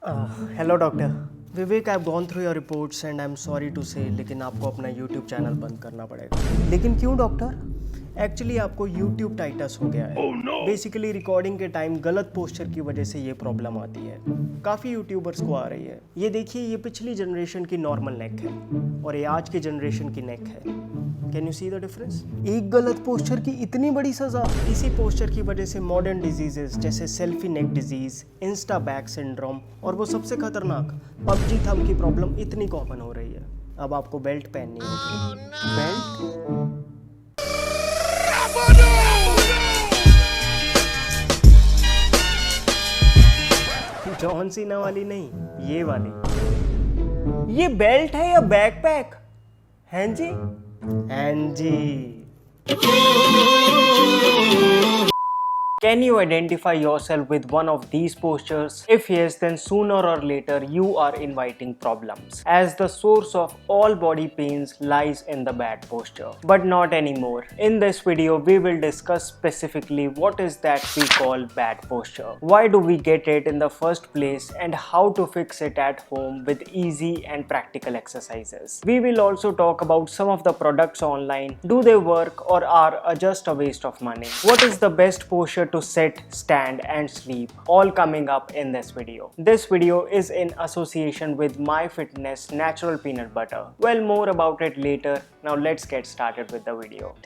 Hello doctor Vivek, I have gone through your reports and I am sorry to say, लेकिन आपको अपना YouTube channel बंद करना पड़ेगा। लेकिन क्यों डॉक्टर? एक्चुअली आपको यूट्यूब टाइटस हो गया है। बेसिकली रिकॉर्डिंग के टाइम गलत पोस्चर की वजह से ये प्रॉब्लम आती है। काफ़ी यूट्यूबर्स को आ रही है। ये देखिए, ये पिछली जनरेशन की नॉर्मल नेक है और ये आज की जनरेशन की नेक है। Can you see the difference? एक गलत पोस्चर की इतनी बड़ी सजा। इसी पोस्चर की वजह से मॉडर्न डिजीजेस जैसे सेल्फी नेक डिजीज, इंस्टा बैक सिंड्रोम और वो सबसे खतरनाक पबजी थंब की प्रॉब्लम इतनी कॉमन हो रही है। अब आपको बेल्ट पहननी होगी। बेल्ट? जॉन सीना वाली नहीं, ये वाली। ये बेल्ट है या बैकपैक? हैं जी? हैं जी। Can you identify yourself with one of these postures? If yes, then sooner or later you are inviting problems, as the source of all body pains lies in the bad posture. But not anymore. In this video, we will discuss specifically what is that we call bad posture, why do we get it in the first place, and how to fix it at home with easy and practical exercises. We will also talk about some of the products online. Do they work or are just a waste of money? What is the best posture to sit, stand and sleep, all coming up in this video. This video is in association with MyFitness Natural Peanut Butter. Well, more about it later. Now let's get started with the video.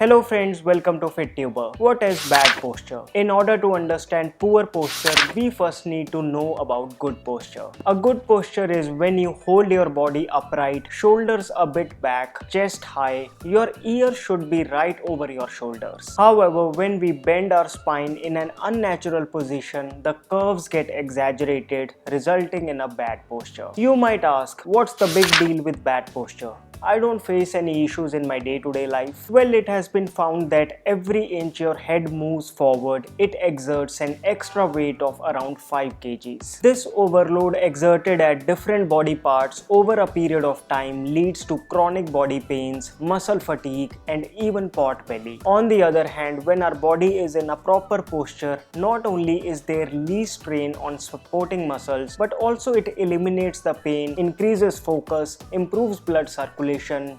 Hello friends, welcome to FitTuber. What is bad posture? In order to understand poor posture, we first need to know about good posture. A good posture is when you hold your body upright, shoulders a bit back, chest high. Your ear should be right over your shoulders. However, when we bend our spine in an unnatural position, the curves get exaggerated, resulting in a bad posture. You might ask, what's the big deal with bad posture? I don't face any issues in my day-to-day life. Well, it has been found that every inch your head moves forward, it exerts an extra weight of around 5 kgs. This overload exerted at different body parts over a period of time leads to chronic body pains, muscle fatigue, and even pot belly. On the other hand, when our body is in a proper posture, not only is there least strain on supporting muscles, but also it eliminates the pain, increases focus, improves blood circulation,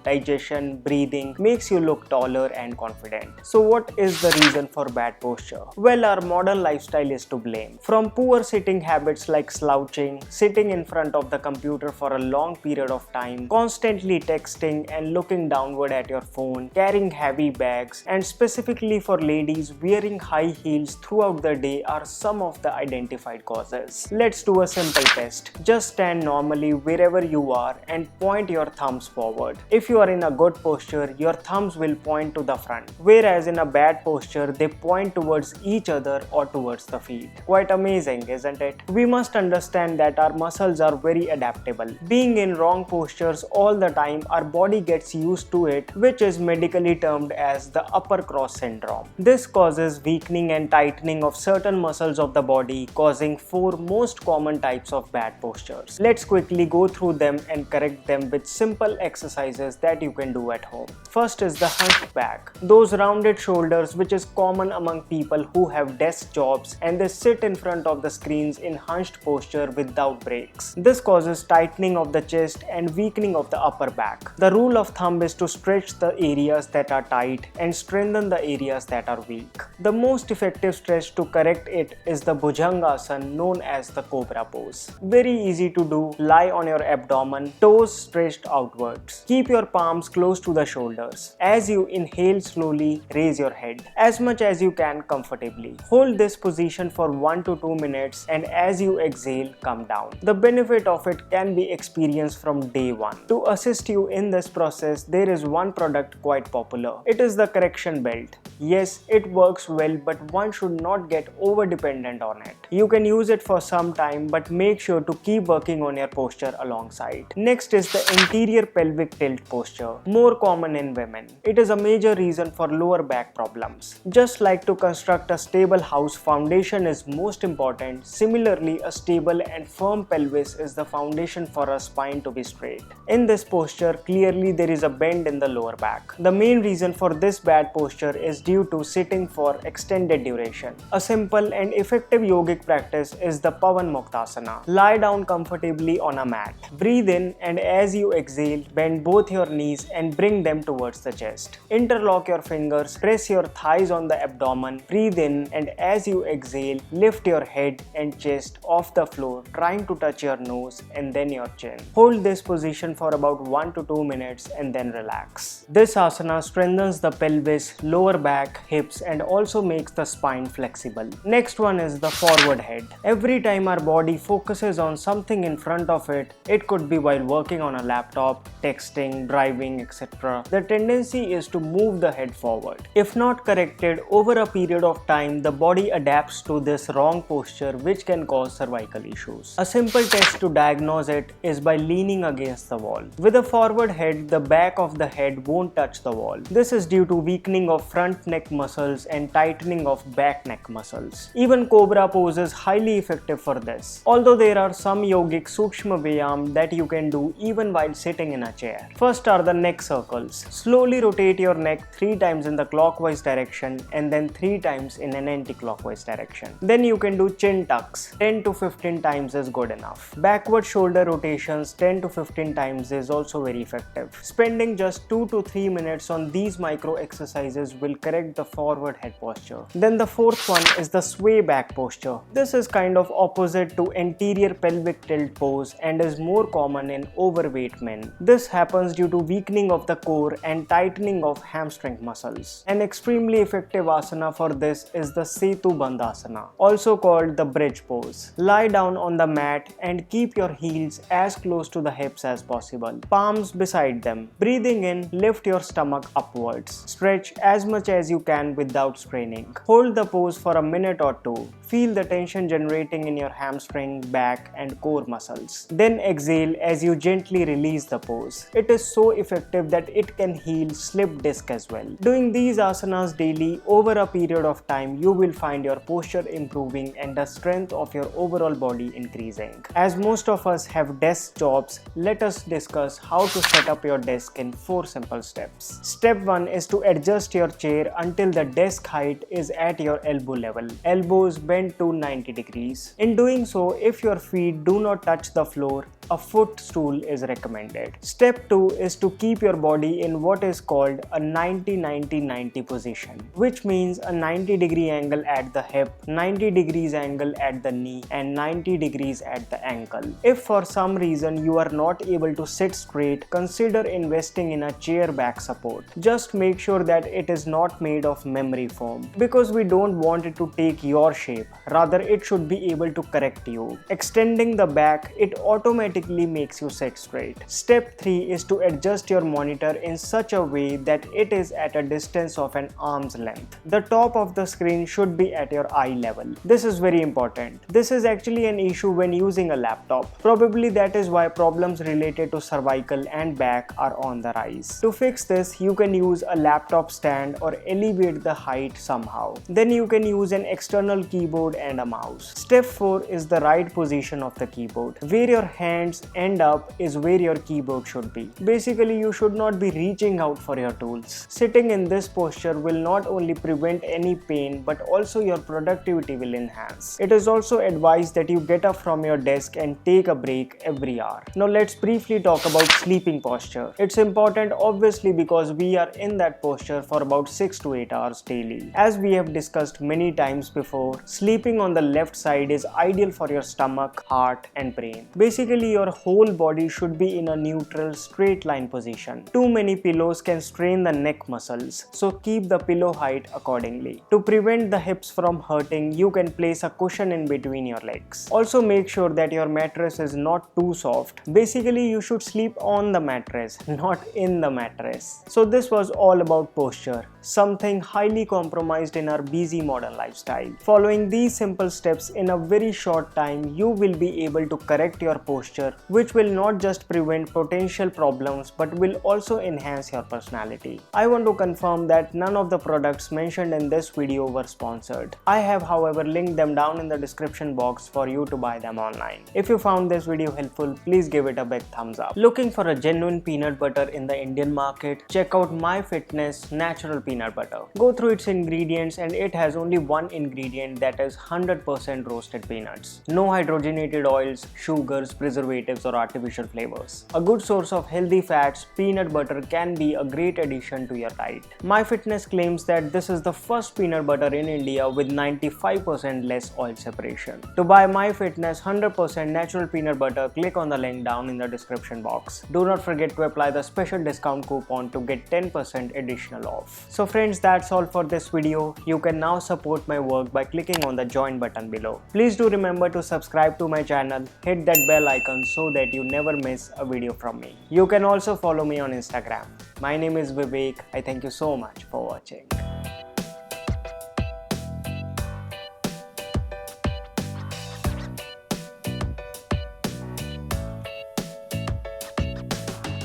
digestion, breathing, makes you look taller and confident. So what is the reason for bad posture? Well, our modern lifestyle is to blame. From poor sitting habits like slouching, sitting in front of the computer for a long period of time, constantly texting and looking downward at your phone, carrying heavy bags, and specifically for ladies, wearing high heels throughout the day are some of the identified causes. Let's do a simple test. Just stand normally wherever you are and point your thumbs forward. If you are in a good posture, your thumbs will point to the front, whereas in a bad posture, they point towards each other or towards the feet. Quite amazing, isn't it? We must understand that our muscles are very adaptable. Being in wrong postures all the time, our body gets used to it, which is medically termed as the upper cross syndrome. This causes weakening and tightening of certain muscles of the body, causing 4 most common types of bad postures. Let's quickly go through them and correct them with simple exercises that you can do at home. First is the hunched back. Those rounded shoulders which is common among people who have desk jobs and they sit in front of the screens in hunched posture without breaks. This causes tightening of the chest and weakening of the upper back. The rule of thumb is to stretch the areas that are tight and strengthen the areas that are weak. The most effective stretch to correct it is the Bhujangasana, known as the cobra pose. Very easy to do. Lie on your abdomen, toes stretched outwards. Keep your palms close to the shoulders. As you inhale slowly, raise your head as much as you can comfortably. Hold this position for 1 to 2 minutes and as you exhale, come down. The benefit of it can be experienced from day 1. To assist you in this process, there is one product quite popular. It is the correction belt. Yes, it works well, but one should not get over dependent on it. You can use it for some time, but make sure to keep working on your posture alongside. Next is the anterior pelvic pelvic tilt posture, more common in women. It is a major reason for lower back problems. Just like to construct a stable house, foundation is most important. Similarly, a stable and firm pelvis is the foundation for a spine to be straight. In this posture, clearly there is a bend in the lower back. The main reason for this bad posture is due to sitting for extended duration. A simple and effective yogic practice is the Pavan Muktasana. Lie down comfortably on a mat. Breathe in, and as you exhale, bend both your knees and bring them towards the chest. Interlock your fingers, press your thighs on the abdomen, breathe in, and as you exhale, lift your head and chest off the floor, trying to touch your nose and then your chin. Hold this position for about 1 to 2 minutes and then relax. This asana strengthens the pelvis, lower back, hips, and also makes the spine flexible. Next one is the forward head. Every time our body focuses on something in front of it, it could be while working on a laptop, texting, driving, etc. The tendency is to move the head forward. If not corrected, over a period of time, the body adapts to this wrong posture, which can cause cervical issues. A simple test to diagnose it is by leaning against the wall. With a forward head, the back of the head won't touch the wall. This is due to weakening of front neck muscles and tightening of back neck muscles. Even cobra pose is highly effective for this. Although there are some yogic sukshma vyayam that you can do even while sitting in a chair. First are the neck circles. Slowly rotate your neck 3 times in the clockwise direction and then 3 times in an anti-clockwise direction. Then you can do chin tucks. 10 to 15 times is good enough. Backward shoulder rotations 10 to 15 times is also very effective. Spending just 2 to 3 minutes on these micro exercises will correct the forward head posture. Then the fourth one is the sway back posture. This is kind of opposite to anterior pelvic tilt pose and is more common in overweight men. This happens due to weakening of the core and tightening of hamstring muscles. An extremely effective asana for this is the Setu Bandhasana, also called the bridge pose. Lie down on the mat and keep your heels as close to the hips as possible. Palms beside them. Breathing in, lift your stomach upwards. Stretch as much as you can without straining. Hold the pose for a minute or two. Feel the tension generating in your hamstring, back, and core muscles. Then exhale as you gently release the pose. It is so effective that it can heal slip disc as well. Doing these asanas daily over a period of time, you will find your posture improving and the strength of your overall body increasing. As most of us have desk jobs, let us discuss how to set up your desk in 4 simple steps. Step 1 is to adjust your chair until the desk height is at your elbow level. Elbows bend to 90 degrees. In doing so, if your feet do not touch the floor, a footstool is recommended. Step 2 is to keep your body in what is called a 90-90-90 position, which means a 90-degree angle at the hip, 90 degrees angle at the knee, and 90 degrees at the ankle. If for some reason you are not able to sit straight, consider investing in a chair back support. Just make sure that it is not made of memory foam, because we don't want it to take your shape. Rather, it should be able to correct you. Extending the back, it automatically makes you sit straight. Step 3 is to adjust your monitor in such a way that it is at a distance of an arm's length. The top of the screen should be at your eye level. This is very important. This is actually an issue when using a laptop. Probably that is why problems related to cervical and back are on the rise. To fix this, you can use a laptop stand or elevate the height somehow. Then you can use an external keyboard and a mouse. Step 4 is the right position of the keyboard. Where your hands end up is where your keyboard should be. Basically, you should not be reaching out for your tools. Sitting in this posture will not only prevent any pain, but also your productivity will enhance. It is also advised that you get up from your desk and take a break every hour. Now let's briefly talk about sleeping posture. It's important obviously because we are in that posture for about 6 to 8 hours daily. As we have discussed many times before, sleeping on the left side is ideal for your stomach, heart, and brain. Basically, your whole body should be in a neutral, straight line position. Too many pillows can strain the neck muscles, so keep the pillow height accordingly. To prevent the hips from hurting, you can place a cushion in between your legs. Also make sure that your mattress is not too soft. Basically, you should sleep on the mattress, not in the mattress. So this was all about posture. something highly compromised in our busy modern lifestyle. Following these simple steps in a very short time, you will be able to correct your posture, which will not just prevent potential problems but will also enhance your personality. I want to confirm that none of the products mentioned in this video were sponsored. I have, however, linked them down in the description box for you to buy them online. If you found this video helpful, please give it a big thumbs up. Looking for a genuine peanut butter in the Indian market? Check out MyFitness Natural Peanut Butter. Go through its ingredients and it has only one ingredient, that is 100% roasted peanuts. No hydrogenated oils, sugars, preservatives or artificial flavors. A good source of healthy fats, peanut butter can be a great addition to your diet. MyFitness claims that this is the first peanut butter in India with 95% less oil separation. To buy MyFitness 100% natural peanut butter, click on the link down in the description box. Do not forget to apply the special discount coupon to get 10% additional off. So friends, that's all for this video. You can now support my work by clicking on the join button below. Please do remember to subscribe to my channel, hit that bell icon so that you never miss a video from me. You can also follow me on Instagram. My name is Vivek. I thank you so much for watching.